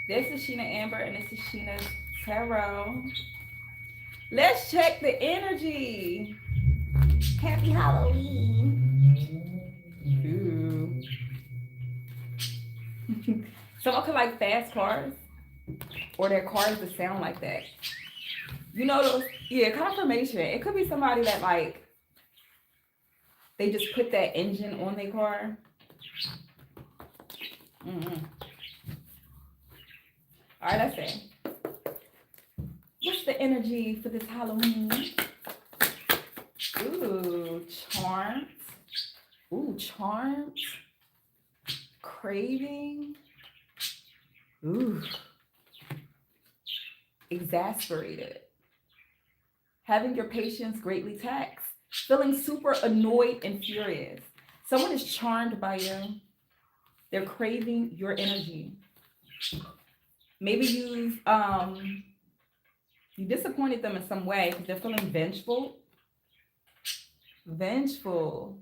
This is Sheena Amber, and this is Sheena's Tarot. Let's check the energy. Happy Halloween. Ooh. Someone could like fast cars, or their cars that sound like that. You know those? Yeah, confirmation. It could be somebody that like they just put that engine on their car. Mm-hmm. All right, let's see. What's the energy for this Halloween? Ooh, charmed. Ooh, charmed. Craving. Ooh. Exasperated. Having your patience greatly taxed. Feeling super annoyed and furious. Someone is charmed by you. They're craving your energy. Maybe you disappointed them in some way because they're feeling vengeful. Vengeful.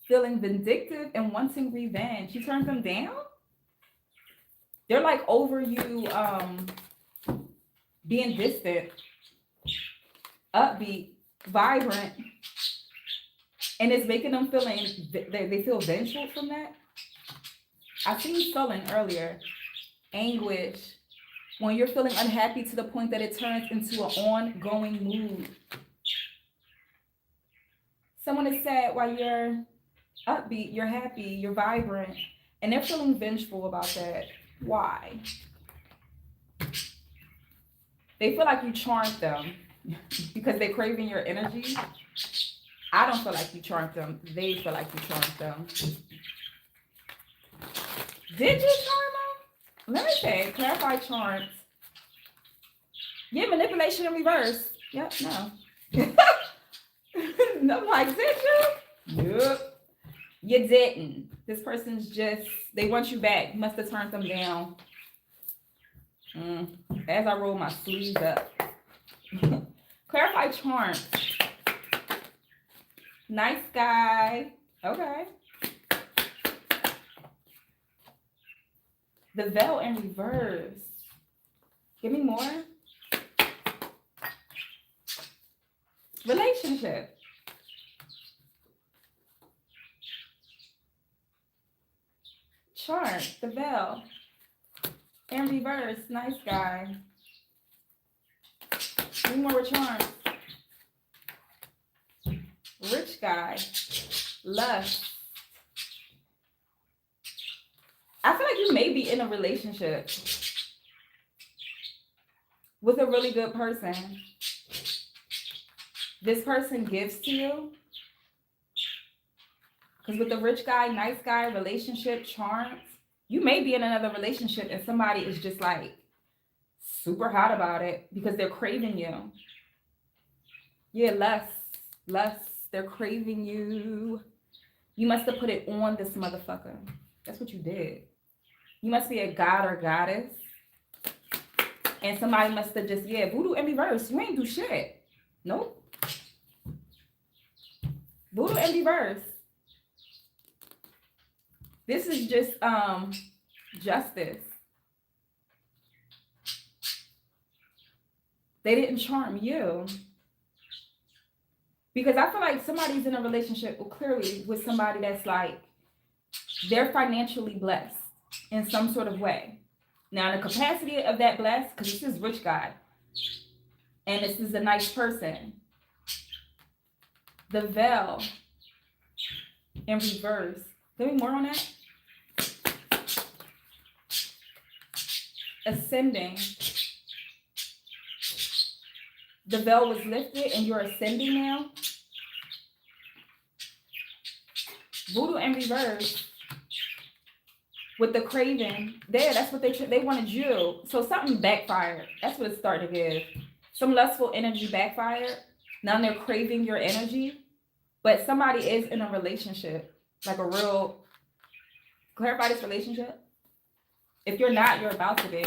Feeling vindictive and wanting revenge. You turned them down? They're like over you being distant, upbeat, vibrant, and it's making them feeling they feel vengeful from that. I seen sullen earlier, anguish, when you're feeling unhappy to the point that it turns into an ongoing mood. Someone is sad while you're upbeat, you're happy, you're vibrant, and they're feeling vengeful about that. Why? They feel like you charmed them because they're craving your energy. I don't feel like you charmed them. They feel like you charmed them. Did you charm them? Let me say, clarify charms. Yeah, manipulation in reverse. Yep, no. I'm like, did you? Yep. You didn't. This person's just, they want you back. You must have turned them down. As I roll my sleeves up. Clarify charm. Nice guy. Okay. The veil in reverse. Give me more. Relationship. Charm. The veil. In reverse. Nice guy. Give me more charm. Rich guy. Lust. I feel like you may be in a relationship with a really good person. This person gives to you. Because with the rich guy, nice guy, relationship, charms, you may be in another relationship and somebody is just like super hot about it because they're craving you. Yeah, lust. They're craving you. You must have put it on this motherfucker. That's what you did. You must be a god or goddess. And somebody must have just, yeah, voodoo in reverse. You ain't do shit. Nope. Voodoo in reverse. This is just justice. They didn't charm you. Because I feel like somebody's in a relationship clearly with somebody that's like, they're financially blessed in some sort of way. Now, the capacity of that blessed, because this is rich guy, and this is a nice person. The veil in reverse. Give me more on that. Ascending. The veil was lifted and you're ascending now. Voodoo in reverse. With the craving. There, that's what they wanted you. So something backfired. That's what it's starting to give. Some lustful energy backfired. Now they're craving your energy. But somebody is in a relationship. Like a real, clarify this relationship. If you're not, you're about to be.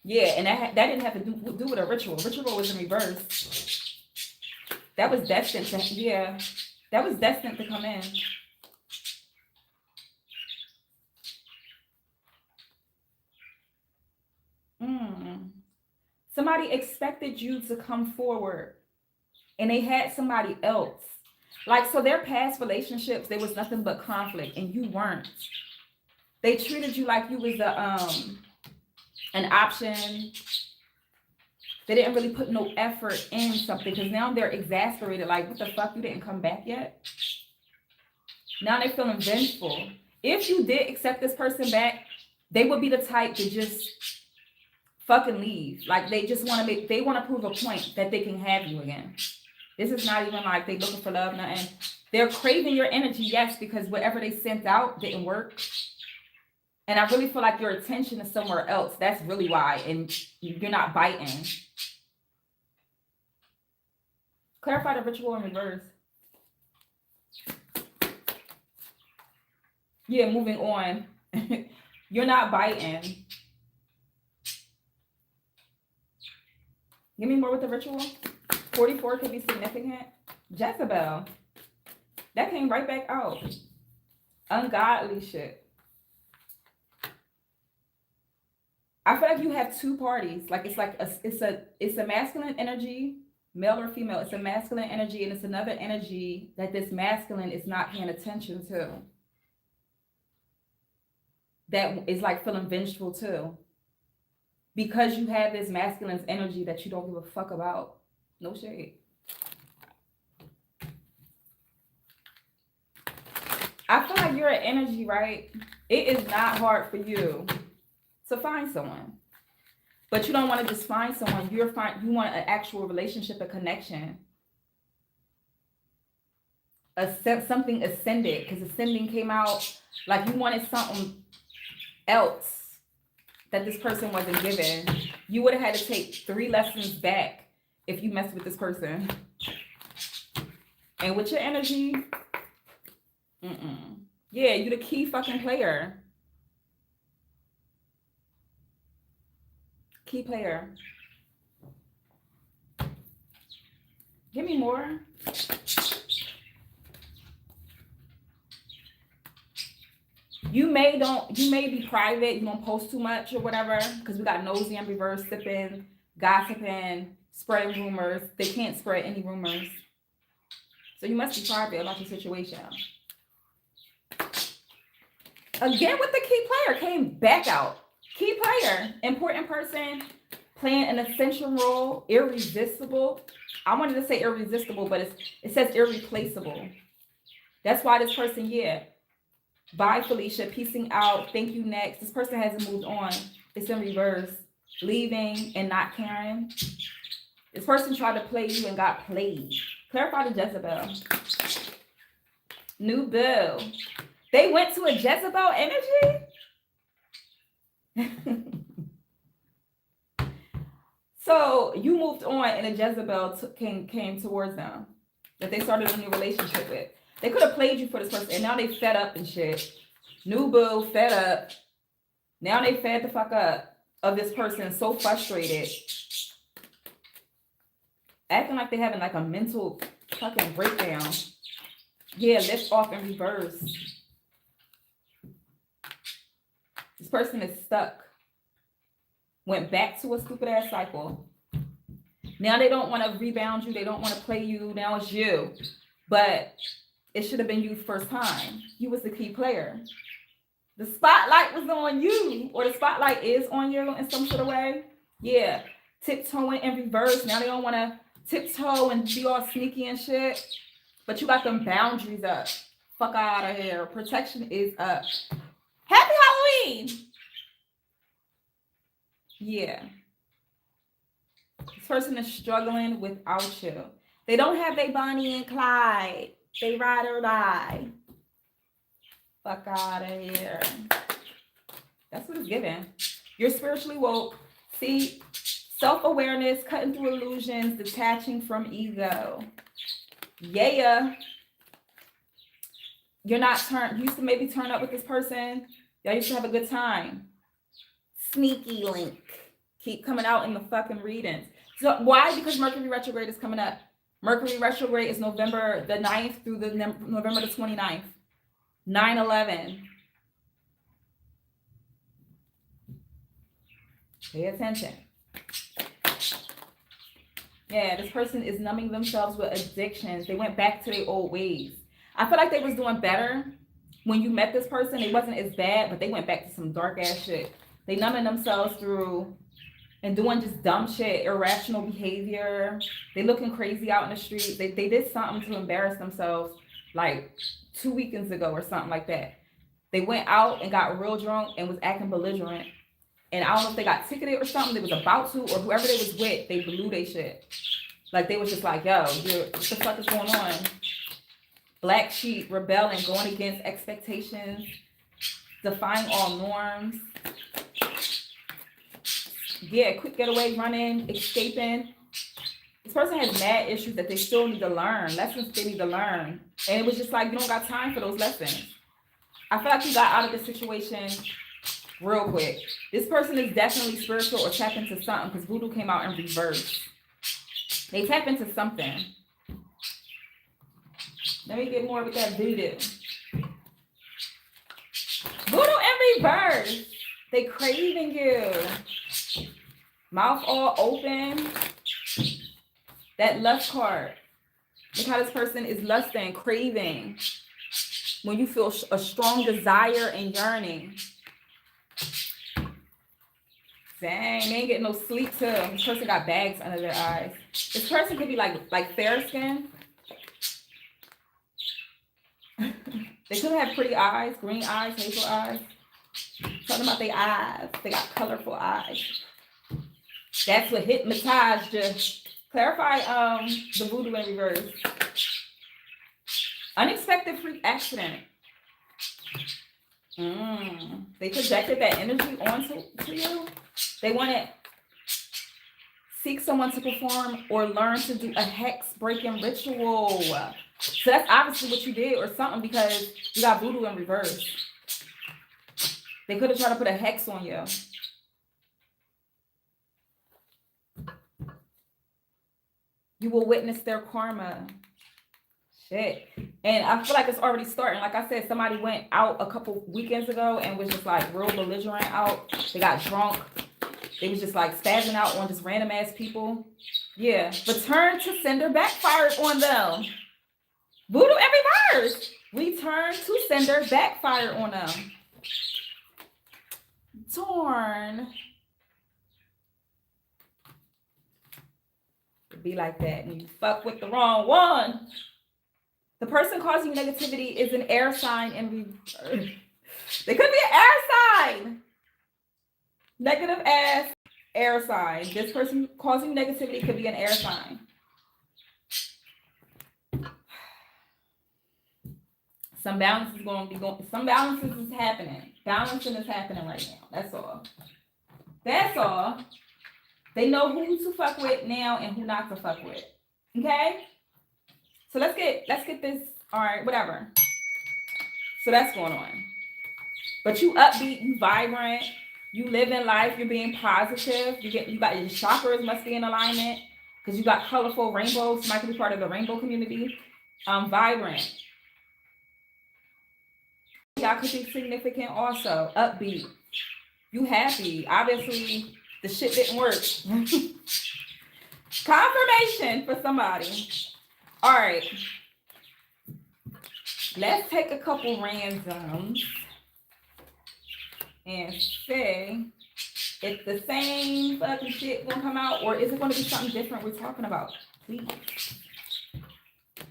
Yeah, and that didn't have to do with a ritual. Ritual was in reverse. That was destined to, yeah. That was destined to come in. Somebody expected you to come forward and they had somebody else. Like, so their past relationships, there was nothing but conflict and you weren't. They treated you like you was an option. They didn't really put no effort in something because now they're exasperated. Like, what the fuck? You didn't come back yet? Now they're feeling vengeful. If you did accept this person back, they would be the type to just fucking leave. Like, they just want to prove a point that they can have you again. This is not even like they looking for love, nothing. They're craving your energy, yes, because whatever they sent out didn't work. And I really feel like your attention is somewhere else. That's really why. And you're not biting. Clarify the ritual in reverse. Yeah, moving on. You're not biting. Give me more with the ritual. 44 could be significant. Jezebel. That came right back out. Ungodly shit. I feel like you have two parties. Like it's a masculine energy, male or female. It's a masculine energy, and it's another energy that this masculine is not paying attention to. That is like feeling vengeful too. Because you have this masculine's energy that you don't give a fuck about. No shade. I feel like you're an energy, right? It is not hard for you to find someone. But you don't want to just find someone. You want an actual relationship, a connection. Something ascended, because ascending came out like you wanted something else that this person wasn't given. You would have had to take 3 lessons back if you messed with this person. And with your energy, yeah, you the key fucking player. Key player. Give me more. You may be private, you don't post too much or whatever, because we got nosy and reverse, sipping, gossiping, spreading rumors. They can't spread any rumors. So you must be private about your situation. Again with the key player, came back out. Key player, important person, playing an essential role, irresistible. I wanted to say irresistible, but it says irreplaceable. That's why this person, yeah. Bye, Felicia. Peacing out. Thank you. Next. This person hasn't moved on. It's in reverse. Leaving and not caring. This person tried to play you and got played. Clarify the Jezebel. New bill. They went to a Jezebel energy? So you moved on and a Jezebel came towards them that they started a new relationship with. They could have played you for this person, and now they fed up and shit. New boo, fed up. Now they fed the fuck up of this person, so frustrated. Acting like they're having like a mental fucking breakdown. Yeah, lift off in reverse. This person is stuck. Went back to a stupid ass cycle. Now they don't want to rebound you. They don't want to play you. Now it's you. But it should have been you first time. You was the key player. The spotlight was on you, or the spotlight is on you in some sort of way. Yeah, tiptoeing in reverse. Now they don't want to tiptoe and be all sneaky and shit. But you got them boundaries up. Fuck out of here. Protection is up. Happy Halloween. Yeah. This person is struggling without you. They don't have their Bonnie and Clyde. They ride or die. Fuck out of here. That's what it's given. You're spiritually woke. See, self-awareness, cutting through illusions, detaching from ego. Yeah. You're not you used to maybe turn up with this person. Y'all used to have a good time. Sneaky link. Keep coming out in the fucking readings. So why? Because Mercury retrograde is coming up. Mercury retrograde is November the 9th through the November the 29th. 9/11. Pay attention. Yeah, this person is numbing themselves with addictions. They went back to their old ways. I feel like they was doing better when you met this person. It wasn't as bad, but they went back to some dark ass shit. They numbing themselves through and doing just dumb shit, irrational behavior. They looking crazy out in the street. They did something to embarrass themselves like 2 weekends ago or something like that. They went out and got real drunk and was acting belligerent. And I don't know if they got ticketed or something. They was about to, or whoever they was with, they blew their shit. Like they was just like, yo, what the fuck is going on? Black sheep, rebelling, going against expectations, defying all norms. Yeah, quick getaway, running, escaping. This person has mad issues that they still need to learn, lessons they need to learn. And it was just like, you don't got time for those lessons. I feel like you got out of the situation real quick. This person is definitely spiritual or tap into something because voodoo came out in reverse. They tap into something. Let me get more with that voodoo. Voodoo in reverse. They craving you. Mouth all open. That lust card. Look how this person is lusting, craving. When you feel a strong desire and yearning. Dang, they ain't getting no sleep too. This person got bags under their eyes. This person could be like fair skin. They could have pretty eyes, green eyes, hazel eyes. Talking about their eyes. They got colorful eyes. That's what hypnotized you. Clarify the voodoo in reverse. Unexpected freak accident. They projected that energy onto you. They want to seek someone to perform or learn to do a hex breaking ritual. So that's obviously what you did or something because you got voodoo in reverse. They could have tried to put a hex on you. You will witness their karma. Shit. And I feel like it's already starting. Like I said, somebody went out a couple weekends ago and was just like real belligerent out. They got drunk. They was just like spazzing out on just random ass people. Yeah. Return to sender backfired on them. Voodoo in reverse. Return to sender backfired on them. Torn. It'd be like that and you fuck with the wrong one. The person causing negativity is an air sign in reverse. They could be an air sign. Negative ass air sign. This person causing negativity could be an air sign. Some balance is going to be going. Some balances is happening. Balancing is happening right now. That's all. That's all. They know who to fuck with now and who not to fuck with. Okay? So let's get this. All right, whatever. So that's going on. But you upbeat, you vibrant, you live in life, you're being positive. You got your chakras must be in alignment because you got colorful rainbows. Might be part of the rainbow community. Vibrant. Y'all could be significant also. Upbeat. You happy. Obviously, the shit didn't work. Confirmation for somebody. All right. Let's take a couple randoms and see if the same fucking shit gonna come out or is it gonna be something different we're talking about? Please.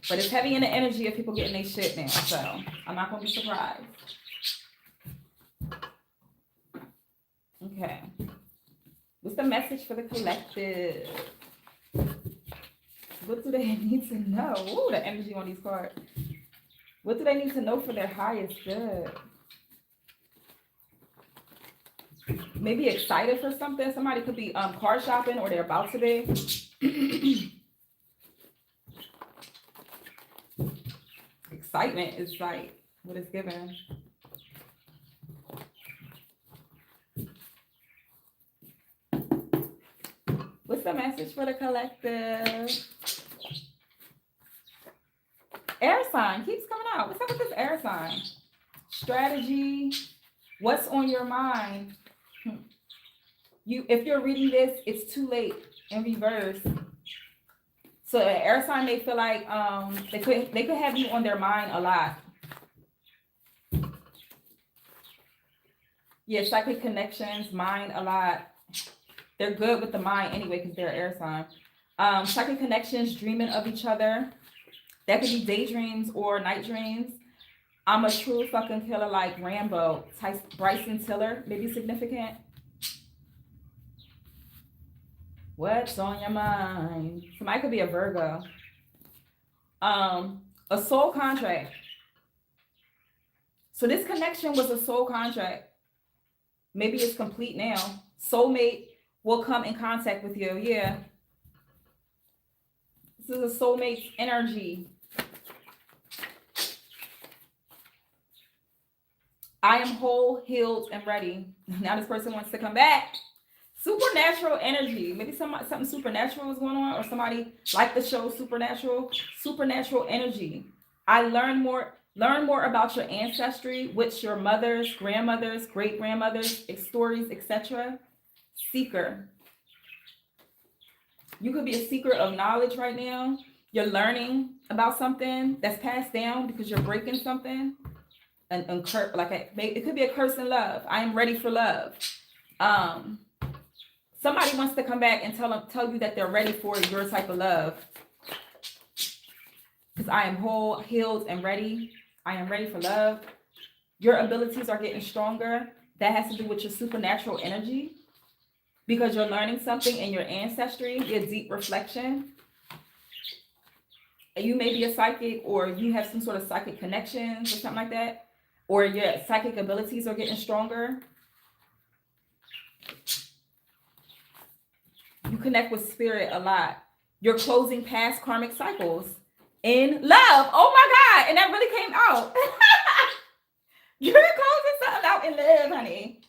But it's heavy in the energy of people getting their shit now, so I'm not gonna be surprised. Okay. What's the message for the collective? What do they need to know? Ooh, the energy on these cards. What do they need to know for their highest good? Maybe excited for something. Somebody could be car shopping or they're about to be. Excitement is like what it's given. What's the message for the collective? Air sign keeps coming out. What's up with this air sign? Strategy. What's on your mind? If you're reading this, it's too late in reverse. So an air sign may feel like they could have you on their mind a lot. Yeah, psychic connections, mind a lot. They're good with the mind anyway because they're air sign. Psychic connections, dreaming of each other. That could be daydreams or night dreams. I'm a true fucking killer like Rambo. Bryson Tiller, maybe significant. What's on your mind? Somebody could be a Virgo. A soul contract. So this connection was a soul contract. Maybe it's complete now. Soulmate will come in contact with you. Yeah. This is a soulmate's energy. I am whole, healed, and ready. Now this person wants to come back. Supernatural energy. Maybe something supernatural is going on, or somebody like the show Supernatural. Supernatural energy. I learn more about your ancestry, which your mothers, grandmothers, great-grandmothers, stories, etc. Seeker. You could be a seeker of knowledge right now. You're learning about something that's passed down because you're breaking something. It could be a curse in love. I am ready for love. Somebody wants to come back and tell you that they're ready for your type of love. Because I am whole, healed, and ready. I am ready for love. Your abilities are getting stronger. That has to do with your supernatural energy. Because you're learning something in your ancestry, your deep reflection. You may be a psychic, or you have some sort of psychic connections or something like that. Or your psychic abilities are getting stronger. You connect with spirit a lot. You're closing past karmic cycles in love. Oh my God. And that really came out. You're closing something out in love, honey.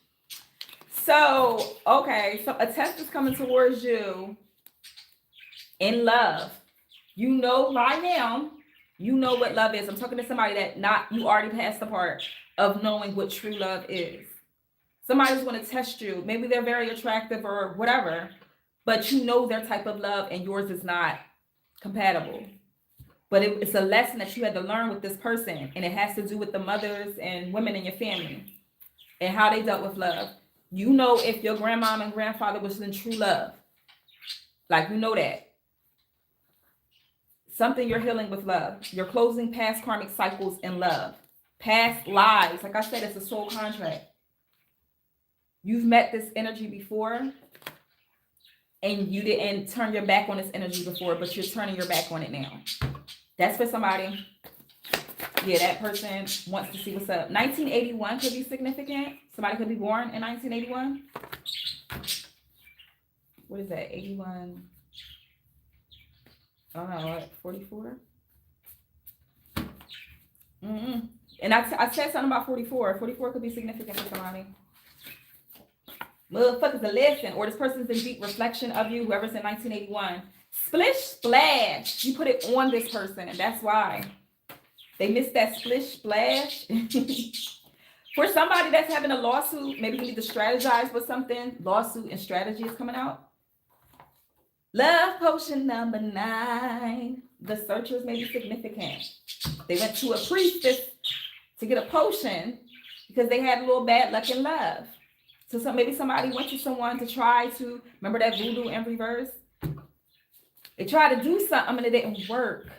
So, okay. So a test is coming towards you in love. You know right now, you know what love is. I'm talking to somebody that you already passed the part of knowing what true love is. Somebody's going to test you. Maybe they're very attractive or whatever, but you know their type of love and yours is not compatible. But it's a lesson that you had to learn with this person, and it has to do with the mothers and women in your family and how they dealt with love. You know if your grandmom and grandfather was in true love. Like, you know that. Something you're healing with love. You're closing past karmic cycles in love. Past lives. Like I said, it's a soul contract. You've met this energy before, and you didn't turn your back on this energy before, but you're turning your back on it now. That's for somebody. Yeah, that person wants to see what's up. 1981 could be significant. Somebody could be born in 1981. What is that? 81. I don't know, what, 44? And I said something about 44. 44 could be significant for somebody. Motherfuckers to listen, or this person's in deep reflection of you, whoever's in 1981. Splish splash. You put it on this person, and that's why. They missed that splish splash. For somebody that's having a lawsuit, maybe you need to strategize with something. Lawsuit and strategy is coming out. Love potion number 9. The searchers may be significant. They went to a priestess to get a potion because they had a little bad luck in love. So maybe somebody went to someone to try to, remember that voodoo in reverse? They tried to do something and it didn't work.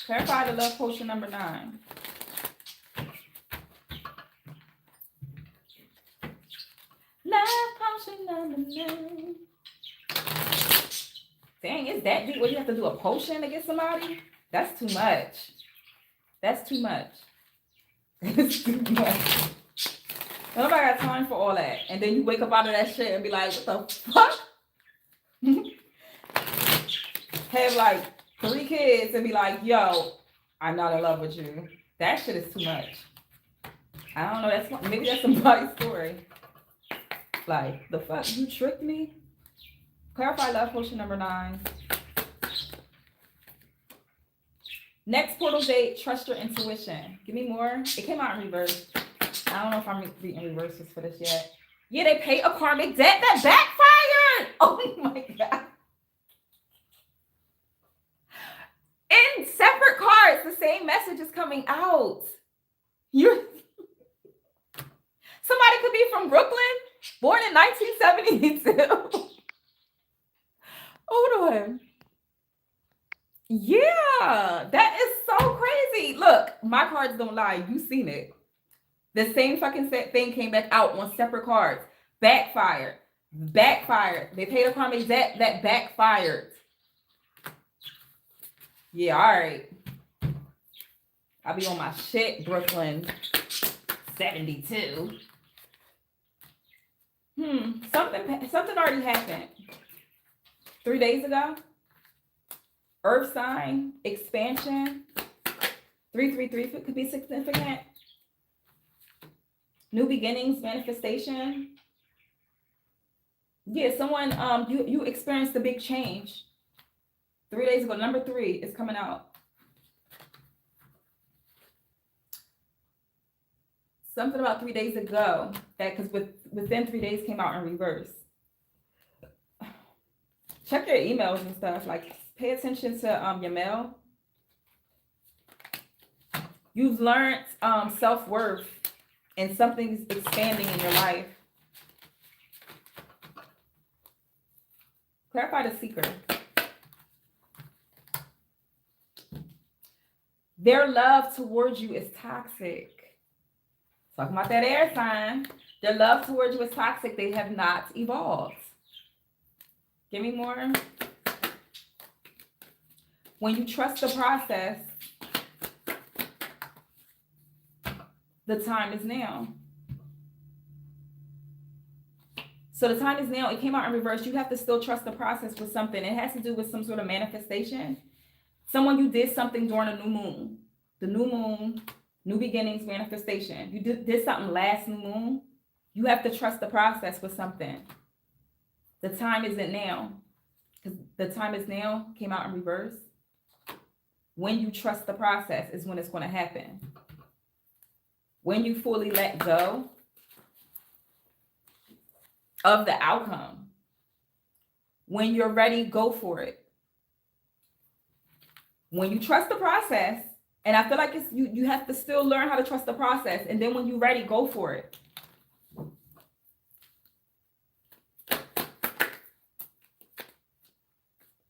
Clarify the love potion number 9. Love potion number 9. Dang, is that deep? What, you have to do a potion to get somebody? That's too much. That's too much. It's too much. Nobody got time for all that. And then you wake up out of that shit and be like, what the fuck? Have like 3 kids and be like, yo, I'm not in love with you. That shit is too much. I don't know. Maybe that's somebody's story. Like, the fuck? You tricked me? Clarify love potion number 9. Next portal date, trust your intuition. Give me more. It came out in reverse. I don't know if I'm reading reverses for this yet. Yeah, they paid a karmic debt that backfired. Oh my God. In separate cards, the same message is coming out. You're somebody could be from Brooklyn, born in 1972. Hold on. Yeah, that is so crazy. Look, my cards don't lie. You seen it. The same fucking thing came back out on separate cards. Backfired. Backfired. They paid a karmic debt that backfired. Yeah, all right. I'll be on my shit, Brooklyn 72. Something already happened. 3 days ago. Earth sign, expansion. 333 could be significant. New beginnings, manifestation. Yeah, someone you experienced a big change 3 days ago. Number 3 is coming out. Something about 3 days ago that because within 3 days came out in reverse. Check your emails and stuff. Like pay attention to your mail. You've learned self-worth and something's expanding in your life. Clarify the seeker. Their love towards you is toxic. Talking about that air sign. Their love towards you is toxic. They have not evolved. Give me more. When you trust the process, the time is now. So the time is now. It came out in reverse. You have to still trust the process with something. It has to do with some sort of manifestation. Someone you did something during a new moon. The new moon, new beginnings, manifestation. You did something last new moon. You have to trust the process with something. The time isn't now. Because the time is now came out in reverse. When you trust the process is when it's going to happen. When you fully let go of the outcome. When you're ready, go for it. When you trust the process, and I feel like it's you have to still learn how to trust the process. And then when you're ready, go for it.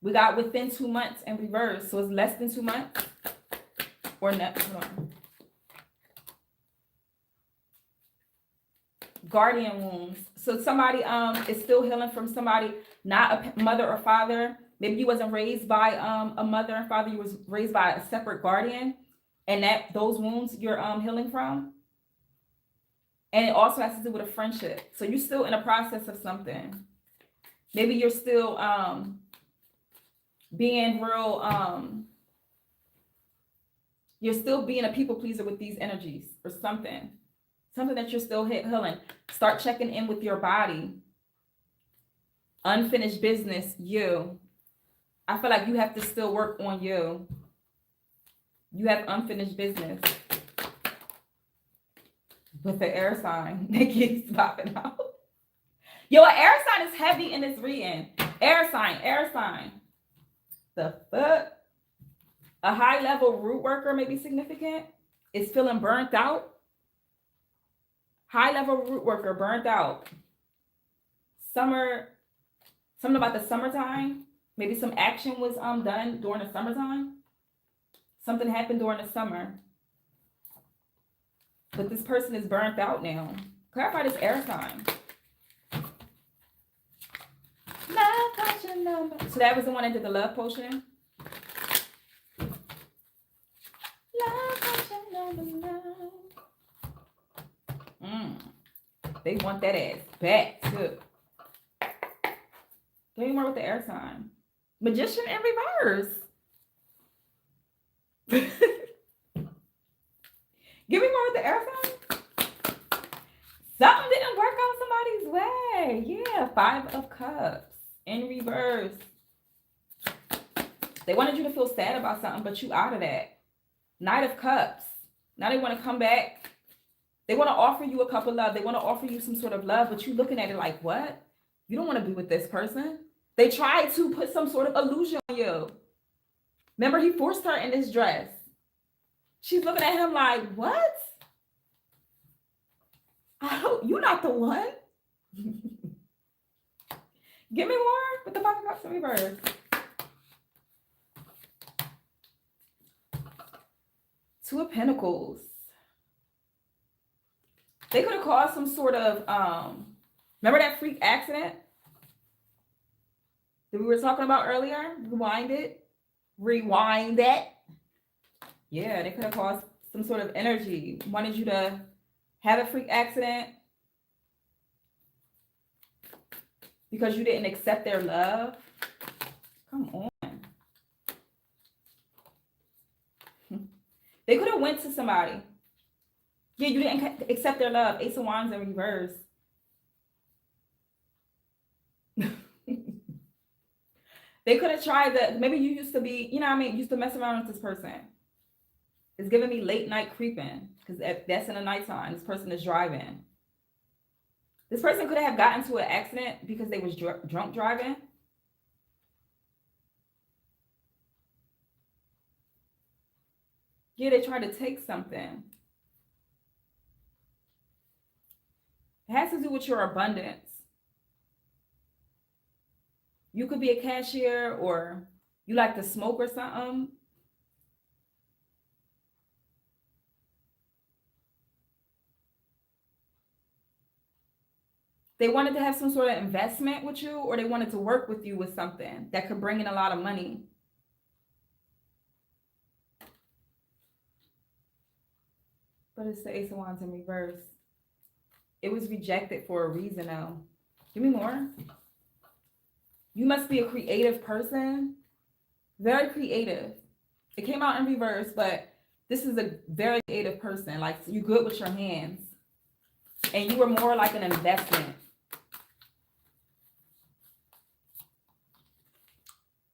We got within 2 months in reverse. So it's less than 2 months. Or no, hold on. Guardian wounds. So somebody is still healing from somebody, not a mother or father. Maybe you wasn't raised by a mother and father. You was raised by a separate guardian. And that those wounds you're healing from. And it also has to do with a friendship. So you're still in a process of something. Maybe you're still being real, you're still being a people pleaser with these energies or something. Something that you're still healing. Start checking in with your body. Unfinished business, you. I feel like you have to still work on you. You have unfinished business. With the air sign that keeps popping out. Yo, an air sign is heavy in this reading. Air sign, air sign. The fuck? A high level root worker may be significant. Is feeling burnt out. High level root worker burnt out. Summer, something about the summertime. Maybe some action was done during the summertime. Something happened during the summer. But this person is burnt out now. Clarify this air sign. Love potion number. So that was the one that did the love potion. Love potion number 9. They want that ass back too. Give me more with the air sign. Magician in reverse. Give me more with the air sign. Something didn't work out somebody's way. Yeah, 5 of Cups in reverse. They wanted you to feel sad about something, but you out of that. Knight of Cups. Now they want to come back They want to offer you a cup of love. They want to offer you some sort of love, but you looking at it like, what? You don't want to be with this person. They tried to put some sort of illusion on you. Remember, he forced her in this dress. She's looking at him like, what? You're not the one. Give me more with the Five of Cups in reverse. Two of Pentacles. They could have caused some sort of, remember that freak accident that we were talking about earlier? Rewind it. Rewind that. Yeah, they could have caused some sort of energy. Wanted you to have a freak accident because you didn't accept their love. Come on. They could have went to somebody. Yeah, you didn't accept their love. Ace of Wands in reverse. They could have tried that. Maybe you used to be, you know what I mean, used to mess around with this person. It's giving me late night creeping because that's in the nighttime. This person is driving. This person could have gotten to an accident because they was drunk driving. Yeah, they tried to take something. It has to do with your abundance. You could be a cashier or you like to smoke or something. They wanted to have some sort of investment with you, or they wanted to work with you with something that could bring in a lot of money. But it's the Ace of Wands in reverse. It was rejected for a reason, though. Give me more. You must be a creative person. Very creative. It came out in reverse, but this is a very creative person. Like, you're good with your hands. And you were more like an investment.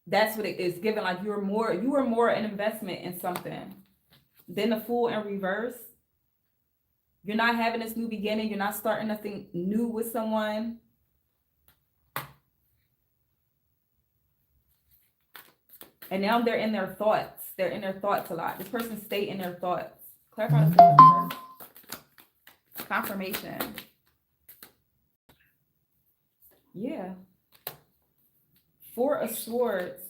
That's what it is given. Like, you were more an investment in something. Then the Fool in reverse. You're not having this new beginning. You're not starting nothing new with someone. And now they're in their thoughts. They're in their thoughts a lot. This person stay in their thoughts. Clarify the confirmation. Yeah. Four of Swords.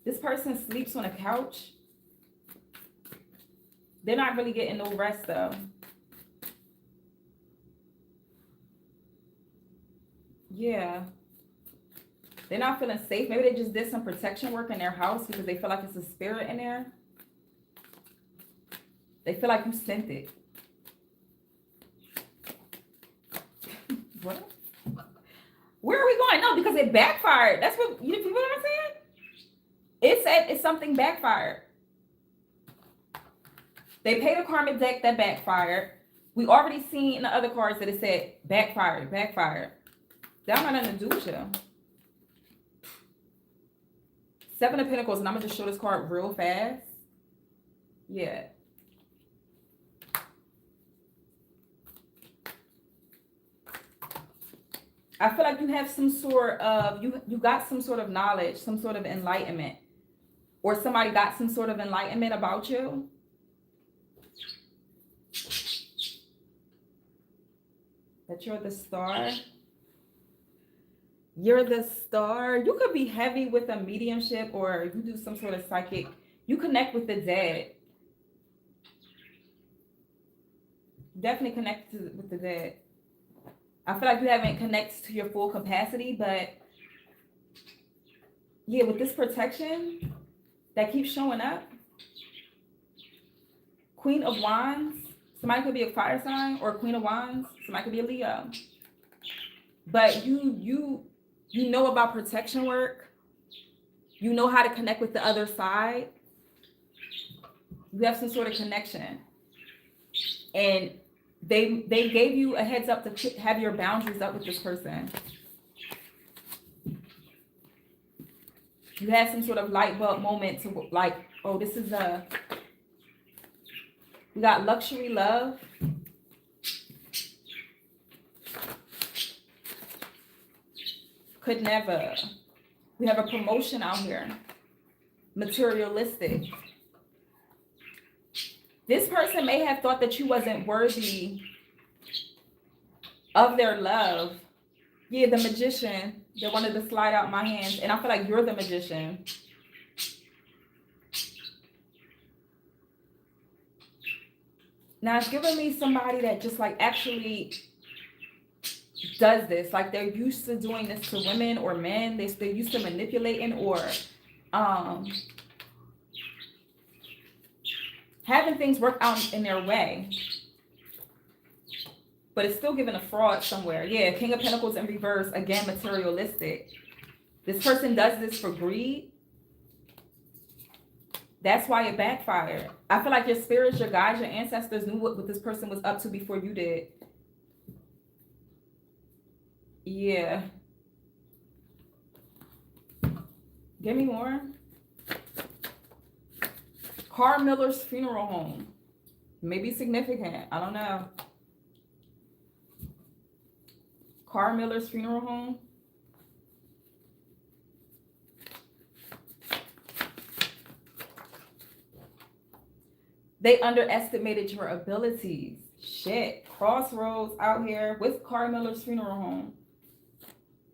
This person sleeps on a couch. They're not really getting no rest, though. Yeah. They're not feeling safe. Maybe they just did some protection work in their house because they feel like it's a spirit in there. They feel like you sent it. What? Where are we going? No, because it backfired. That's what you know what I'm saying? It said it's something backfired. They paid a karmic deck that backfired. We already seen in the other cards that it said backfired, backfired. That got nothing to do with you. Seven of Pentacles, and I'm gonna just show this card real fast. Yeah. I feel like you have some sort of, you got some sort of knowledge, some sort of enlightenment. Or somebody got some sort of enlightenment about you. That you're the star. You're the star. You could be heavy with a mediumship, or you do some sort of psychic. You connect with the dead. Definitely connect with the dead. I feel like you haven't connected to your full capacity, but yeah, with this protection that keeps showing up. Queen of Wands. Somebody could be a fire sign, or Queen of Wands. Somebody could be a Leo. But you know about protection work. You know how to connect with the other side. You have some sort of connection. And they gave you a heads up to have your boundaries up with this person. You had some sort of light bulb moment to like, oh, this is a We got luxury love. Could never. We have a promotion out here. Materialistic. This person may have thought that you wasn't worthy of their love. Yeah, the magician that wanted to slide out my hands. And I feel like you're the magician. Now it's giving me somebody that just like actually does this. Like they're used to doing this to women or men. They're used to manipulating or having things work out in their way. But it's still giving a fraud somewhere. Yeah, King of Pentacles in reverse. Again, materialistic. This person does this for greed. That's why it backfired. I feel like your spirits, your guides, your ancestors knew what this person was up to before you did. Yeah. Give me more. Carl Miller's funeral home. Maybe significant. I don't know. Carl Miller's funeral home. They underestimated your abilities. Shit. Crossroads out here with Carl Miller's funeral home.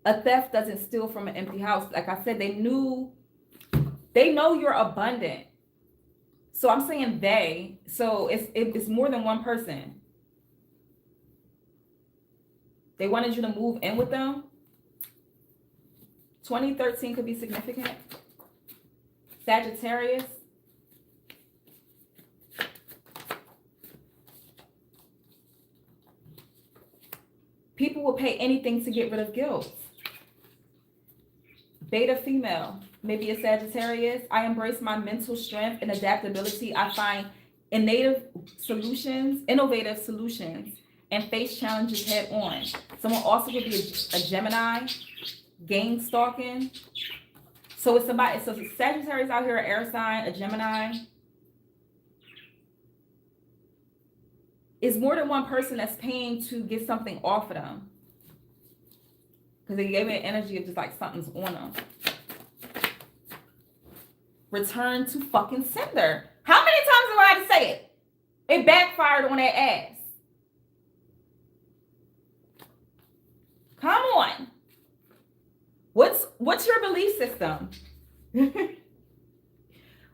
A theft doesn't steal from an empty house. Like I said, they know you're abundant. So I'm saying they. So it's more than one person. They wanted you to move in with them. 2013 could be significant. Sagittarius. People will pay anything to get rid of guilt. Beta female, maybe a Sagittarius. I embrace my mental strength and adaptability. I find innovative solutions, and face challenges head on. Someone also could be a Gemini, game stalking. So it's somebody, so Sagittarius out here, an air sign, a Gemini. It's more than one person that's paying to get something off of them. Because they gave me an energy of just like something's on them. Return to fucking sender. How many times do I have to say it? It backfired on that ass. Come on. What's your belief system?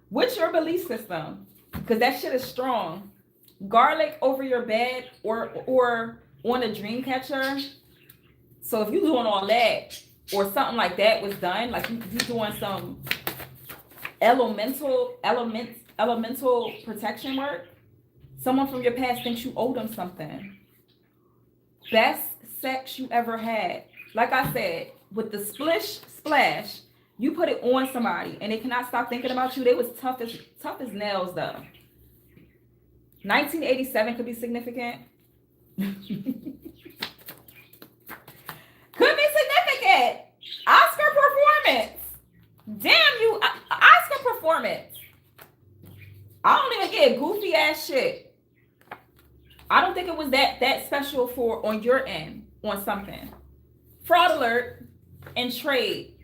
What's your belief system? Because that shit is strong. Garlic over your bed or on a dream catcher. So if you're doing all that or something like that was done, like you doing some elemental protection work, someone from your past thinks you owe them something. Best sex you ever had. Like I said, with the splish splash, you put it on somebody and they cannot stop thinking about you. They was tough as nails though. 1987 could be significant. Could be significant. Oscar performance. Damn you, Oscar performance. I don't even get goofy ass shit. I don't think it was that special for on your end on something. Fraud alert and trade.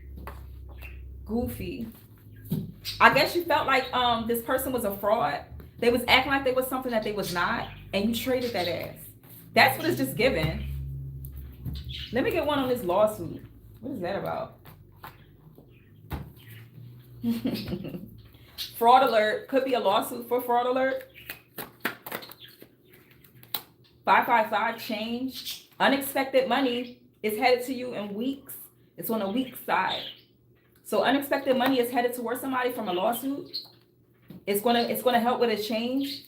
Goofy. I guess you felt like this person was a fraud. They was acting like they was something that they was not, and you traded that ass. That's what it's just given. Let me get one on this lawsuit. What is that about? Fraud alert. Could be a lawsuit for fraud alert. 555 change. Unexpected money is headed to you in weeks. It's on the weak side. So unexpected money is headed towards somebody from a lawsuit. It's gonna help with a change.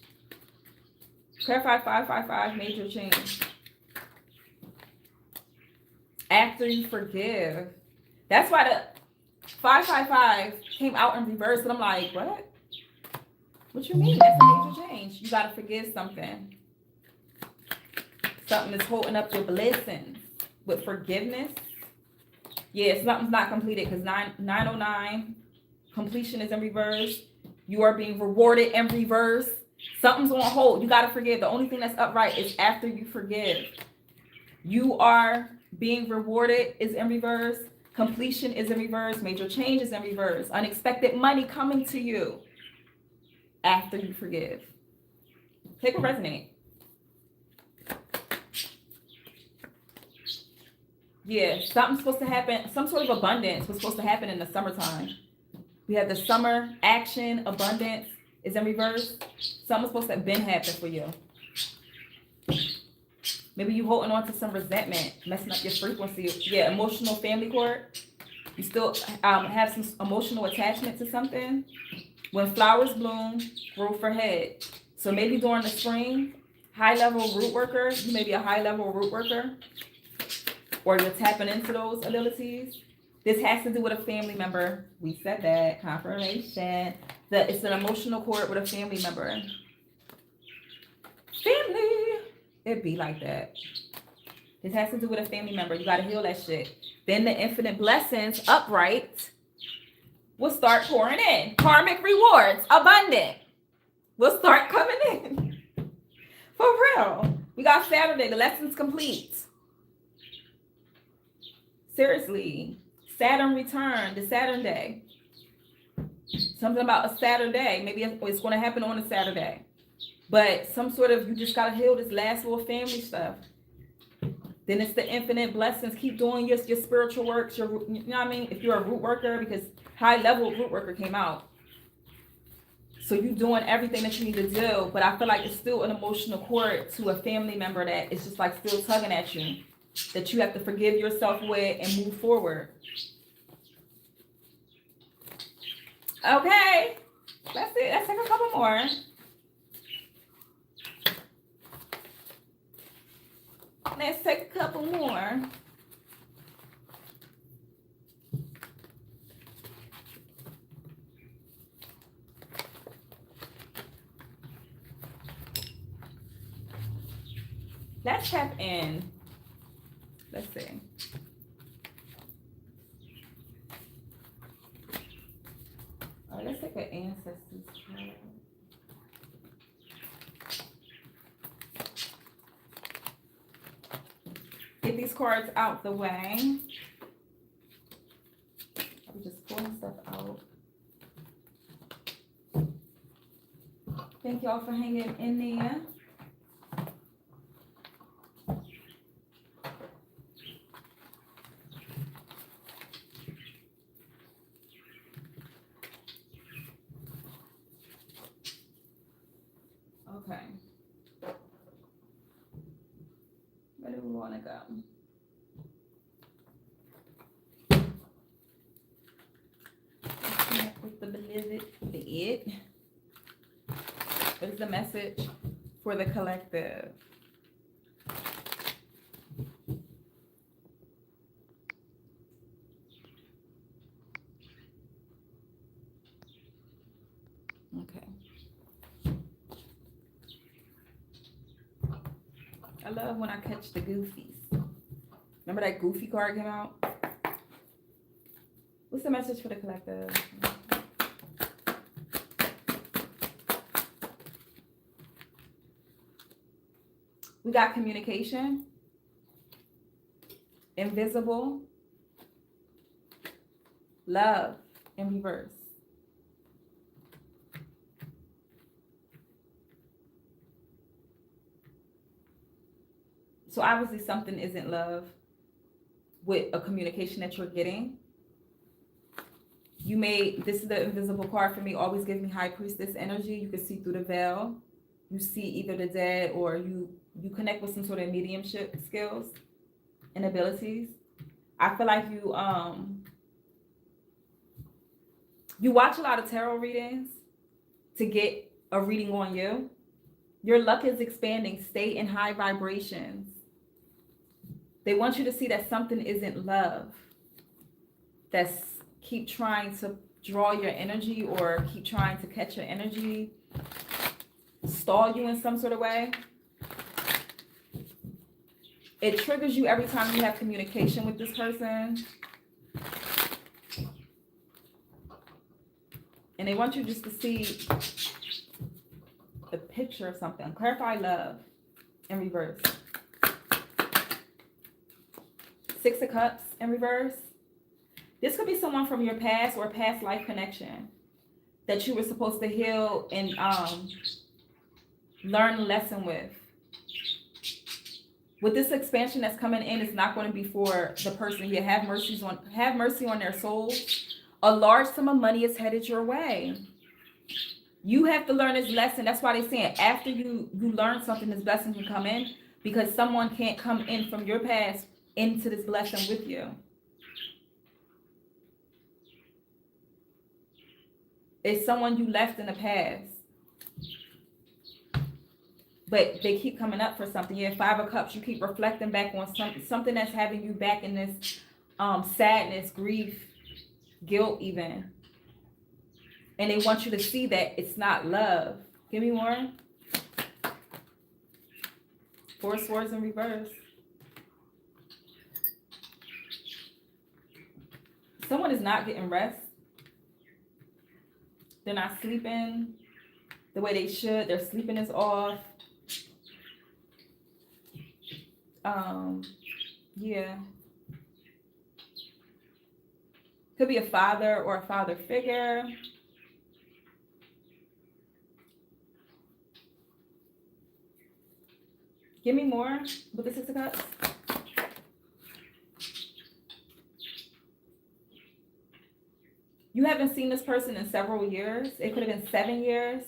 Clarify 555 major change. After you forgive. That's why the 555 came out in reverse, and I'm like, what? What you mean? That's a major change. You gotta forgive something. Something is holding up your blessings with forgiveness. Yeah, something's not completed because 909 completion is in reverse. You are being rewarded in reverse. Something's on hold. You got to forgive. The only thing that's upright is after you forgive. You are being rewarded is in reverse. Completion is in reverse. Major change is in reverse. Unexpected money coming to you after you forgive. Take a resonate. Yeah, something's supposed to happen. Some sort of abundance was supposed to happen in the summertime. We have the summer action, abundance is in reverse. Something's supposed to have been happening for you. Maybe you holding on to some resentment, messing up your frequency. Yeah, emotional family court. You still have some emotional attachment to something. When flowers bloom, growth ahead. So maybe during the spring, high-level root worker, you may be a high-level root worker, or you're tapping into those abilities. This has to do with a family member. We said that, confirmation. That it's an emotional cord with a family member. Family. It be like that. This has to do with a family member. You got to heal that shit. Then the infinite blessings, upright, will start pouring in. Karmic rewards, abundant, will start coming in. For real. We got Saturday. The lesson's complete. Seriously. Saturn return, the Saturn day. Something about a Saturday. Maybe it's going to happen on a Saturday. But some sort of, you just got to heal this last little family stuff. Then it's the infinite blessings. Keep doing your spiritual works. You know what I mean? If you're a root worker, because high level root worker came out. So you're doing everything that you need to do. But I feel like it's still an emotional cord to a family member that is just like still tugging at you. That you have to forgive yourself with and move forward. Okay. That's it. Let's take a couple more. Let's take a couple more. Let's tap in. Let's see. All right, let's take an ancestors card. Get these cards out the way. I'm just pulling stuff out. Thank y'all for hanging in there. Okay. Where do we want to go? Let's connect with the beloved. What is the message for the collective? Okay. I love when I catch the goofies. Remember that goofy card came out? What's the message for the collective? We got communication, invisible, love in reverse. So obviously something isn't love with a communication that you're getting. This is the invisible card for me, always give me high priestess energy. You can see through the veil. You see either the dead or you connect with some sort of mediumship skills and abilities. I feel like you watch a lot of tarot readings to get a reading on you. Your luck is expanding. Stay in high vibrations. They want you to see that something isn't love. Keep trying to draw your energy or keep trying to catch your energy, stall you in some sort of way. It triggers you every time you have communication with this person. And they want you just to see the picture of something. Clarify love in reverse. 6 of Cups in reverse. This could be someone from your past or past life connection that you were supposed to heal and learn a lesson with. With this expansion that's coming in, it's not going to be for the person here. Have mercy on their souls. A large sum of money is headed your way. You have to learn this lesson. That's why they're saying after you learn something, this blessing can come in, because someone can't come in from your past into this blessing with you. It's someone you left in the past. But they keep coming up for something. Yeah, 5 of Cups, you keep reflecting back on something that's having you back in this sadness, grief, guilt even. And they want you to see that it's not love. Give me more. 4 Swords in reverse. Someone is not getting rest. They're not sleeping the way they should. Their sleeping is off. Yeah. Could be a father or a father figure. Give me more with the 6 of Cups. You haven't seen this person in several years. It could have been 7 years.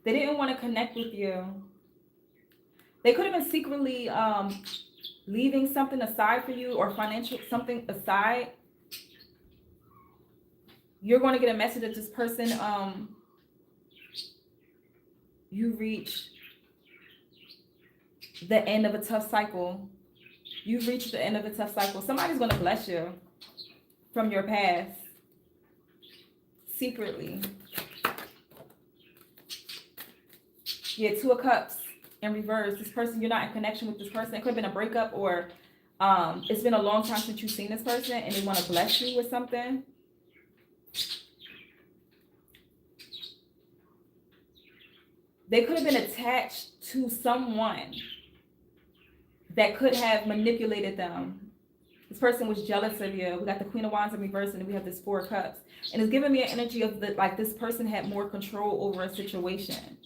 They didn't want to connect with you. They could have been secretly leaving something aside for you, or financial something aside. You're going to get a message that this person, you reached the end of a tough cycle. You've reached the end of a tough cycle. Somebody's going to bless you from your past secretly. Yeah, 2 of Cups in reverse. This person, you're not in connection with this person. It could have been a breakup, or it's been a long time since you've seen this person and they want to bless you with something. They could have been attached to someone that could have manipulated them. This person was jealous of you. We got the Queen of Wands in reverse, and then we have this 4 of Cups. And it's giving me an energy of like this person had more control over a situation.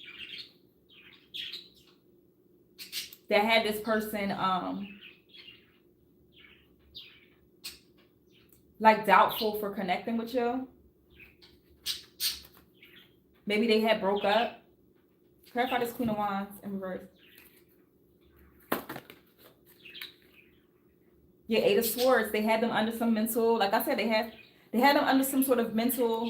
That had this person like doubtful for connecting with you. Maybe they had broke up. Clarify this Queen of Wands in reverse. Yeah, 8 of Swords. They had them under some mental, like I said, they had them under some sort of mental,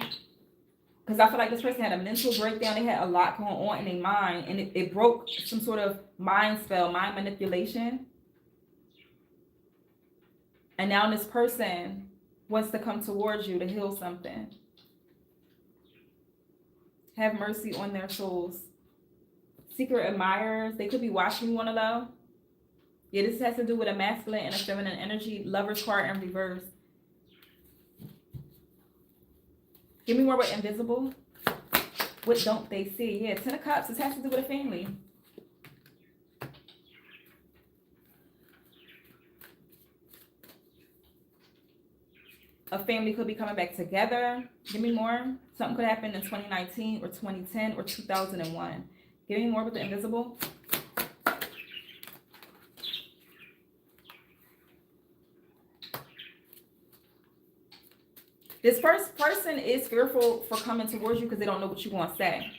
because I feel like this person had a mental breakdown. They had a lot going on in their mind, and it broke some sort of mind spell, mind manipulation. And now this person wants to come towards you to heal something. Have mercy on their souls. Secret admirers. They could be watching you on a low. Yeah, this has to do with a masculine and a feminine energy. Lover's card in reverse. Give me more with invisible. What don't they see? Yeah, 10 of Cups. This has to do with a family. A family could be coming back together. Give me more. Something could happen in 2019 or 2010 or 2001. Give me more with the invisible. This first person is fearful for coming towards you because they don't know what you're going to say.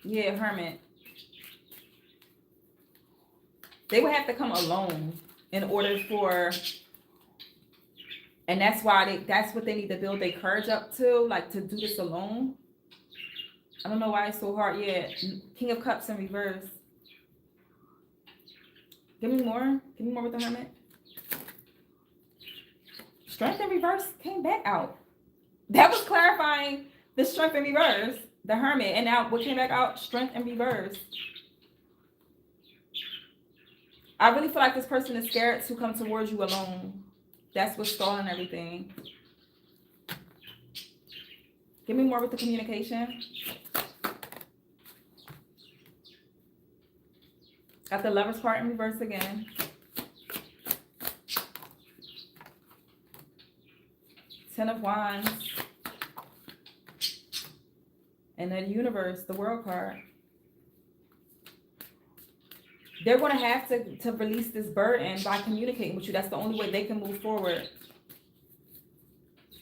Yeah, Hermit. They would have to come alone in order for, and that's why that's what they need to build their courage up to, like to do this alone. I don't know why it's so hard. Yeah, King of Cups in reverse. Give me more. Give me more with the Hermit. Strength in reverse came back out. That was clarifying the strength in reverse, the Hermit. And now what came back out? Strength in reverse. I really feel like this person is scared to come towards you alone. That's what's stalling everything. Give me more with the communication. Got the Lover's card in reverse again. Ten of Wands. And then Universe, the World card. They're going to have to release this burden by communicating with you. That's the only way they can move forward.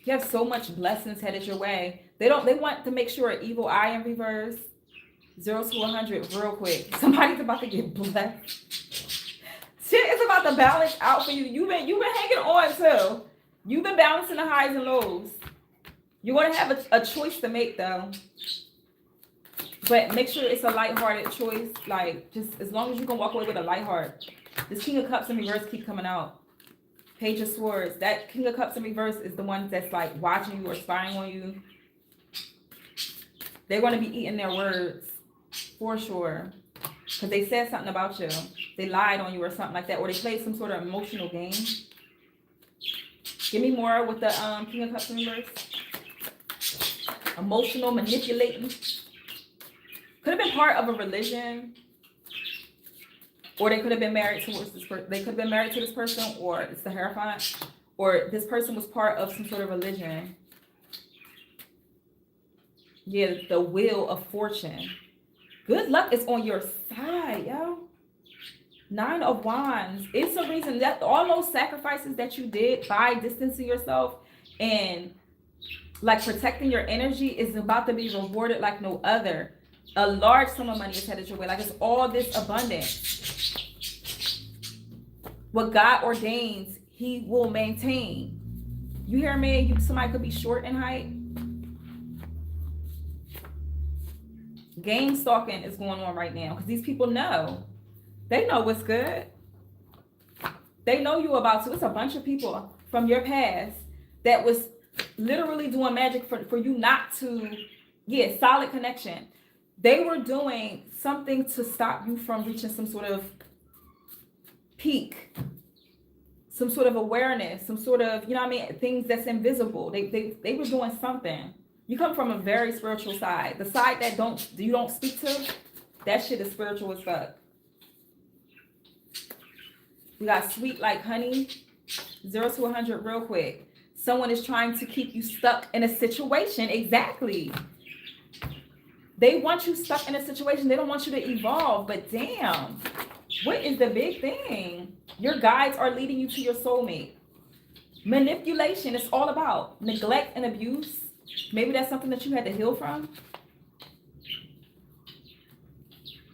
You have so much blessings headed your way. They want to make sure evil eye in reverse. 0 to 100 real quick. Somebody's about to get blessed. Shit is about to balance out for you. You've been hanging on too. You've been balancing the highs and lows. You're going to have a choice to make though. But make sure it's a lighthearted choice. Like, just as long as you can walk away with a light heart. This King of Cups in reverse keep coming out. Page of Swords. That King of Cups in reverse is the one that's like watching you or spying on you. They're going to be eating their words for sure. Because they said something about you. They lied on you or something like that. Or they played some sort of emotional game. Give me more with the King of Cups in reverse. Emotional, manipulating. Could have been part of a religion, or they could have been married towards this person. They could have been married to this person, or it's the Hierophant, or this person was part of some sort of religion. Yeah, the Wheel of Fortune. Good luck is on your side, yo. 9 of Wands. It's a reason that all those sacrifices that you did by distancing yourself and like protecting your energy is about to be rewarded like no other. A large sum of money is headed your way. Like it's all this abundance. What God ordains, he will maintain. You hear me? Somebody could be short in height. Game stalking is going on right now because these people know. They know what's good. They know you about to. It's a bunch of people from your past that was literally doing magic for you not to get solid connection. They were doing something to stop you from reaching some sort of peak, some sort of awareness, some sort of, you know what I mean, things that's invisible. They were doing something. You come from a very spiritual side. The side that you don't speak to, that shit is spiritual as fuck. We got sweet like honey, 0 to 100 real quick. Someone is trying to keep you stuck in a situation. Exactly. They want you stuck in a situation. They don't want you to evolve. But damn, what is the big thing? Your guides are leading you to your soulmate. Manipulation is all about neglect and abuse. Maybe that's something that you had to heal from.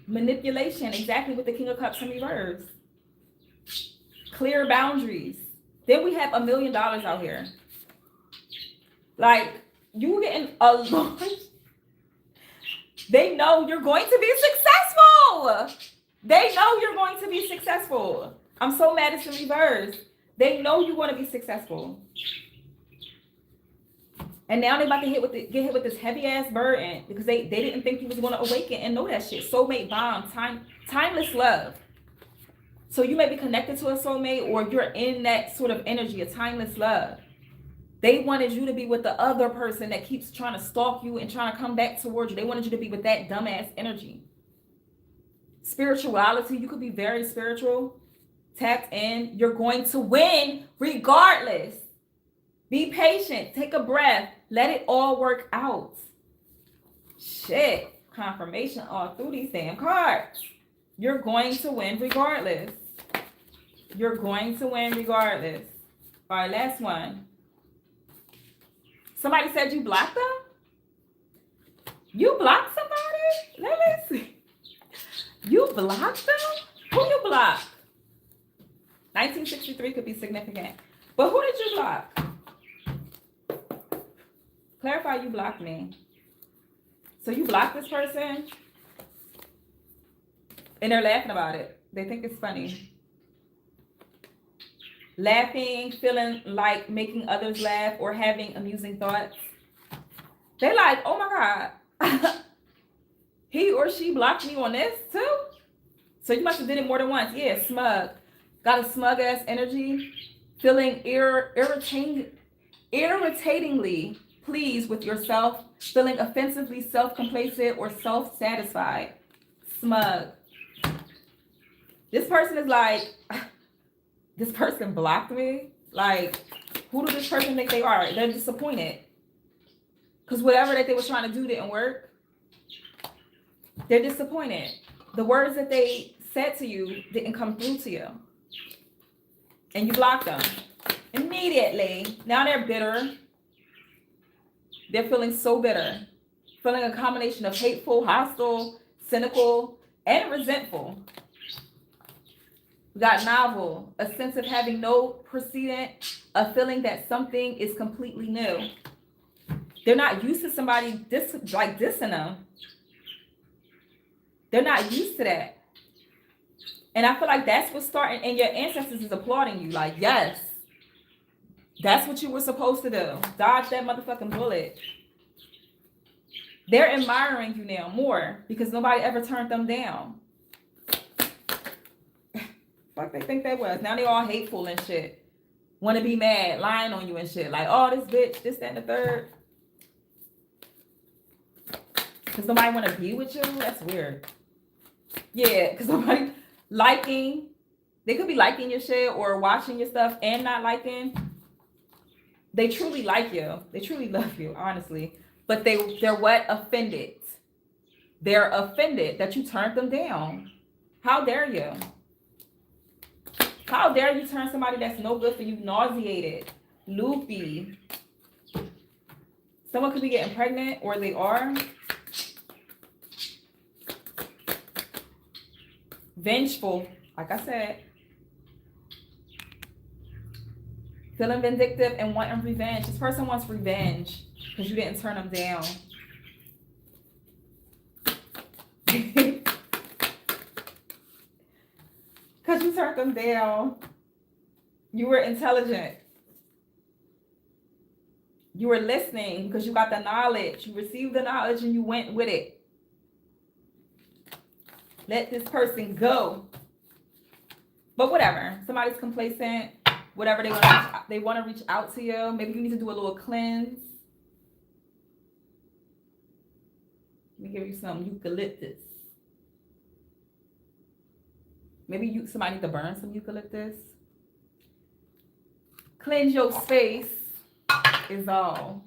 Manipulation, exactly with the King of Cups in reverse. Clear boundaries. Then we have $1 million out here. Like, you getting a large... They know you're going to be successful. They know you're going to be successful. I'm so mad it's in reverse. They know you want to be successful. And now they're about to get hit with this heavy ass burden because they didn't think you was going to awaken and know that shit. Soulmate bomb, timeless love. So you may be connected to a soulmate or you're in that sort of energy, a timeless love. They wanted you to be with the other person that keeps trying to stalk you and trying to come back towards you. They wanted you to be with that dumbass energy. Spirituality, you could be very spiritual, tapped in. You're going to win regardless. Be patient. Take a breath. Let it all work out. Shit. Confirmation all through these damn cards. You're going to win regardless. You're going to win regardless. All right, last one. Somebody said you blocked them? You blocked somebody? Let me see. You blocked them? Who you blocked? 1963 could be significant. But who did you block? Clarify you blocked me. So you blocked this person? And they're laughing about it. They think it's funny. Laughing, feeling like making others laugh, or having amusing thoughts. They're like, oh my God. He or she blocked me on this too? So you must have did it more than once. Yeah, smug. Got a smug ass energy. Feeling irritatingly pleased with yourself. Feeling offensively self-complacent or self-satisfied. Smug. This person is like, this person blocked me. Like, who does this person think they are? They're disappointed. Because whatever that they were trying to do didn't work. They're disappointed. The words that they said to you didn't come through to you. And you blocked them. Immediately. Now they're bitter. They're feeling so bitter. Feeling a combination of hateful, hostile, cynical, and resentful. We got novel, a sense of having no precedent, a feeling that something is completely new. They're not used to somebody dissing them. They're not used to that. And I feel like that's what's starting, and your ancestors is applauding you. Like, yes, that's what you were supposed to do. Dodge that motherfucking bullet. They're admiring you now more because nobody ever turned them down. Fuck they think they was. Now they all hateful and shit. Want to be mad, lying on you and shit. Like, oh, this bitch, this, that, and the third. Because nobody want to be with you? That's weird. Yeah, because nobody liking. They could be liking your shit or watching your stuff and not liking. They truly like you. They truly love you, honestly. But they're what? Offended. They're offended that you turned them down. How dare you? How dare you turn somebody that's no good for you nauseated, loopy. Someone could be getting pregnant, or they are. Vengeful, like I said. Feeling vindictive and wanting revenge. This person wants revenge because you didn't turn them down. Because you turned them down. You were intelligent. You were listening because you got the knowledge. You received the knowledge and you went with it. Let this person go. But whatever. Somebody's complacent. Whatever they want to reach out to you. Maybe you need to do a little cleanse. Let me give you some eucalyptus. Maybe somebody need to burn some eucalyptus. Cleanse your space is all.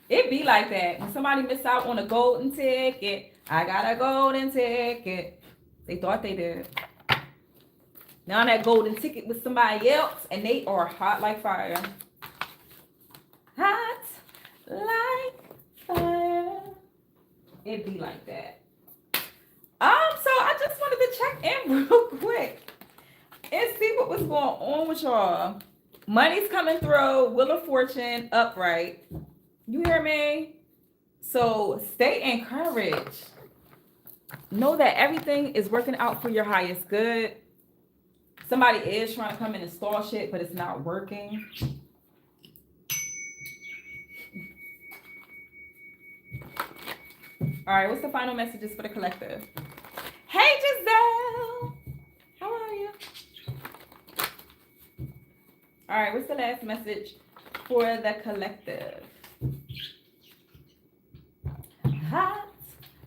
It be like that. When somebody miss out on a golden ticket, I got a golden ticket. They thought they did. Now that golden ticket with somebody else, and they are hot like fire. Hot like fire. It be like that. So I just wanted to check in real quick and see what was going on with y'all. Money's coming through. Wheel of Fortune upright. You hear me? So stay encouraged. Know that everything is working out for your highest good. Somebody is trying to come in and stall shit, but it's not working. All right, what's the final messages for the collective? Hey, Giselle. How are you? All right, what's the last message for the collective? Hot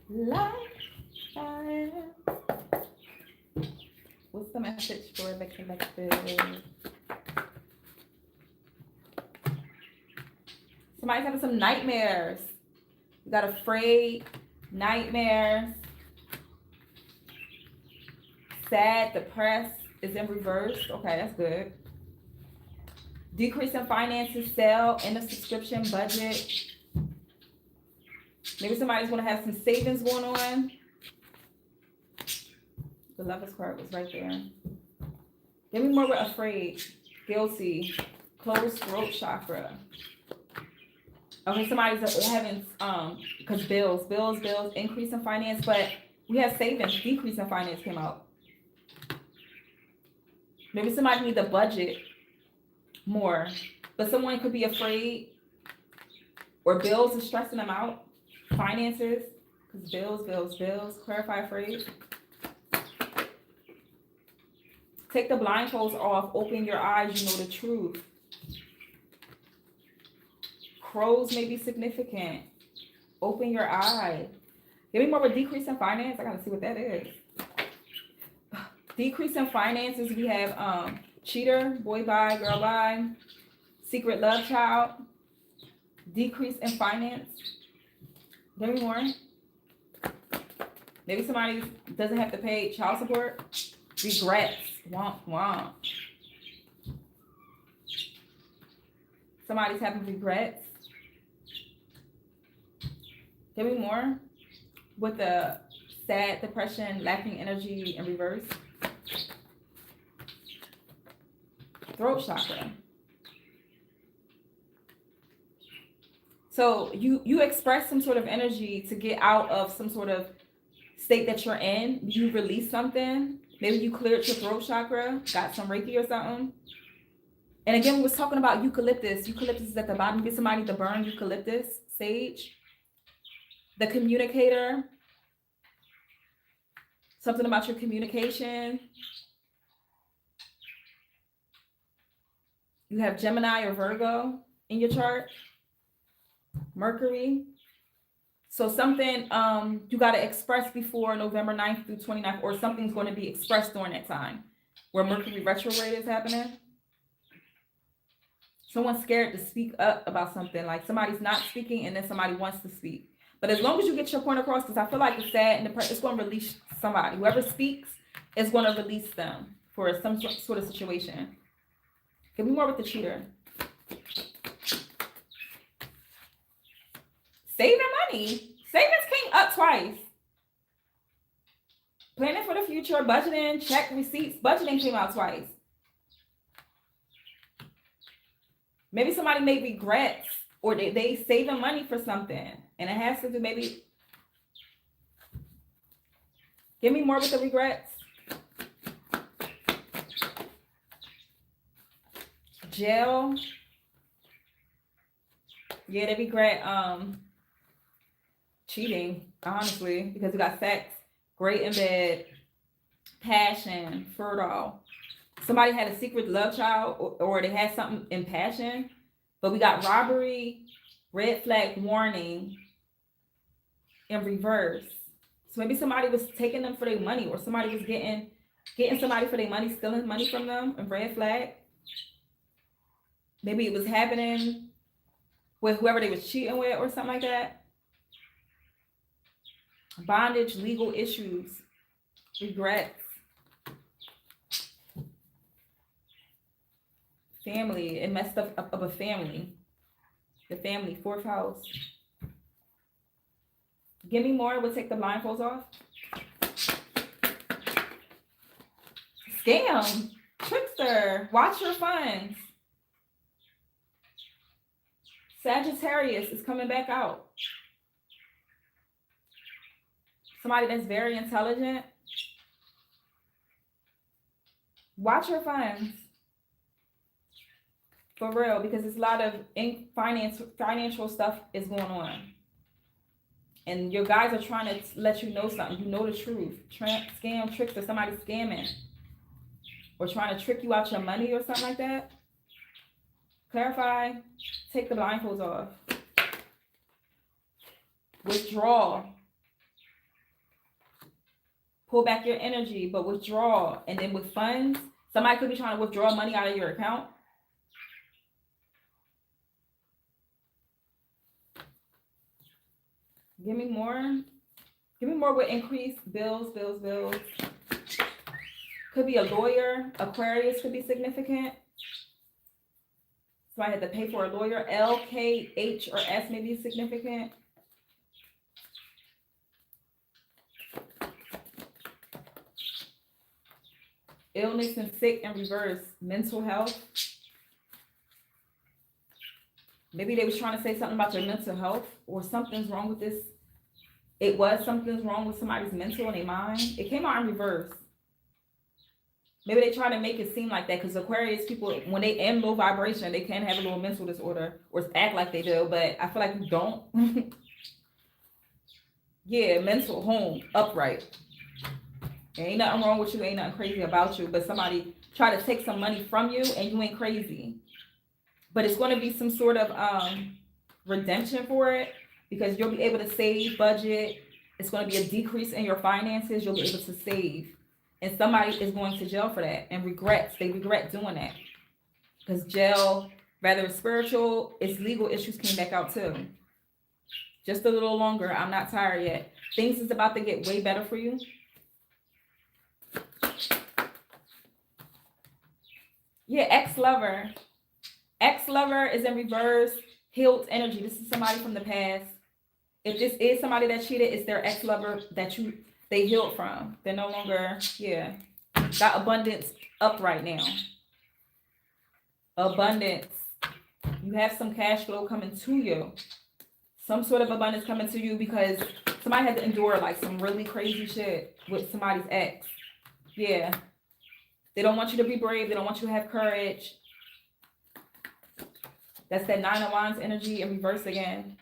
like fire. What's the message for the collective? Somebody's having some nightmares. You got afraid, nightmares, sad, depressed is in reverse. Okay, that's good. Decrease in finances, sale, and a subscription budget. Maybe somebody's going to have some savings going on. The Lover's card was right there. Give me more with afraid, guilty, closed throat chakra. Okay, somebody's having, because bills, increase in finance, but we have savings, decrease in finance came out. Maybe somebody needs a budget more, but someone could be afraid or bills are stressing them out. Finances Bills. Clarify phrase. Take the blindfolds off. Open your eyes. You know the truth. Crows may be significant. Open your eye. Give me more of a decrease in finance. I gotta see what that is. Decrease in finances. We have cheater, boy bye, girl bye, secret love child. Decrease in finance. Give me more. Maybe somebody doesn't have to pay child support. Regrets. Womp. Somebody's having regrets. Give me more. With the sad, depression, lacking energy in reverse. Throat chakra. So you express some sort of energy to get out of some sort of state that you're in. You release something. Maybe you cleared your throat chakra, got some Reiki or something. And again, we was talking about eucalyptus. Eucalyptus is at the bottom. Get somebody to burn eucalyptus, sage. The communicator. Something about your communication. You have Gemini or Virgo in your chart. Mercury. So something you got to express before November 9th through 29th, or something's going to be expressed during that time where Mercury retrograde is happening. Someone's scared to speak up about something, like somebody's not speaking and then somebody wants to speak. But as long as you get your point across, because I feel like the sad and it's going to release somebody. Whoever speaks is going to release them for some sort of situation. Give me more with the cheater. Saving money. Savings came up twice. Planning for the future, budgeting, check receipts. Budgeting came out twice. Maybe somebody made regrets, or they saving money for something. And it has to do maybe. Give me more with the regrets. Jail. Yeah, they regret cheating, honestly, because we got sex, great in bed, passion, fertile. Somebody had a secret love child, or they had something in passion, but we got robbery, red flag, warning, in reverse. So maybe somebody was taking them for their money, or somebody was getting somebody for their money, stealing money from them, and red flag. Maybe it was happening with whoever they was cheating with or something like that. Bondage, legal issues, regrets. Family, it messed up a family. The family, fourth house. Give me more, we'll take the blindfolds off. Scam, trickster, watch your funds. Sagittarius is coming back out. Somebody that's very intelligent. Watch your funds. For real, because there's a lot of financial stuff is going on. And your guys are trying to let you know something. You know the truth. Scam, trickster, somebody scamming. Or trying to trick you out your money or something like that. Clarify. Take the blindfolds off. Withdraw. Pull back your energy, but withdraw. And then with funds, somebody could be trying to withdraw money out of your account. Give me more. Give me more with increased bills. Could be a lawyer. Aquarius could be significant. So I had to pay for a lawyer. L, K, H, or S may be significant. Illness and sick and reverse. Mental health. Maybe they was trying to say something about your mental health, or something's wrong with this. It was something's wrong with somebody's mental and their mind. It came out in reverse. Maybe they try to make it seem like that, because Aquarius people, when they in low vibration, they can have a little mental disorder or act like they do, but I feel like you don't. Yeah, mental home, upright. There ain't nothing wrong with you, ain't nothing crazy about you, but somebody try to take some money from you and you ain't crazy. But it's going to be some sort of redemption for it because you'll be able to save, budget. It's going to be a decrease in your finances. You'll be able to save. And somebody is going to jail for that and regrets. They regret doing that because jail, whether it's spiritual, its legal issues came back out too. Just a little longer. I'm not tired yet. Things is about to get way better for you. Yeah, ex-lover. Ex-lover is in reverse, healed energy. This is somebody from the past. If this is somebody that cheated, it's their ex-lover that they healed from. They're no longer, yeah. Got abundance up right now. Abundance. You have some cash flow coming to you. Some sort of abundance coming to you because somebody had to endure like some really crazy shit with somebody's ex. Yeah. They don't want you to be brave. They don't want you to have courage. That's that 9 of Wands energy in reverse again.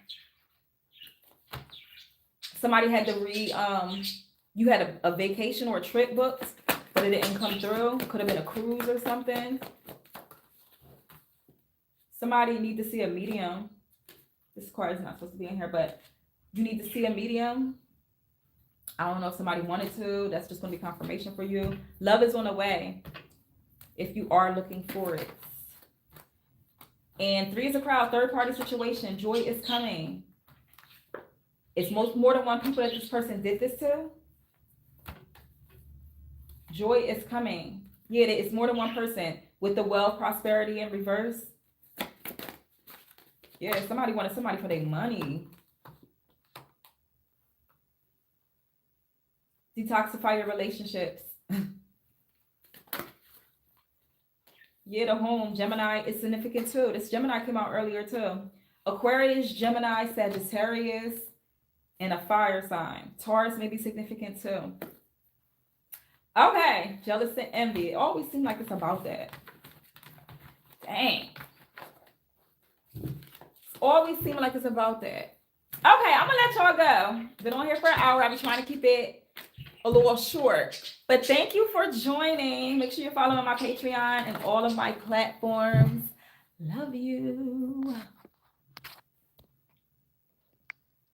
Somebody had to you had a vacation or a trip booked, but it didn't come through. Could have been a cruise or something. Somebody need to see a medium. This card is not supposed to be in here, but you need to see a medium. I don't know if somebody wanted to. That's just going to be confirmation for you. Love is on the way if you are looking for it. And 3 is a crowd, third party situation. Joy is coming. It's more than one people that this person did this to. Joy is coming. Yeah, it's more than one person with the wealth, prosperity in reverse. Yeah, somebody wanted somebody for their money. Detoxify your relationships. Yeah, the home, Gemini is significant too. This Gemini came out earlier too. Aquarius, Gemini, Sagittarius, and a fire sign. Taurus may be significant too. Okay, jealous and envy. It always seems like it's about that. Dang. It's always seeming like it's about that. Okay, I'm going to let y'all go. Been on here for an hour. I've been trying to keep it a little short. But thank you for joining. Make sure you're following my Patreon and all of my platforms. Love you.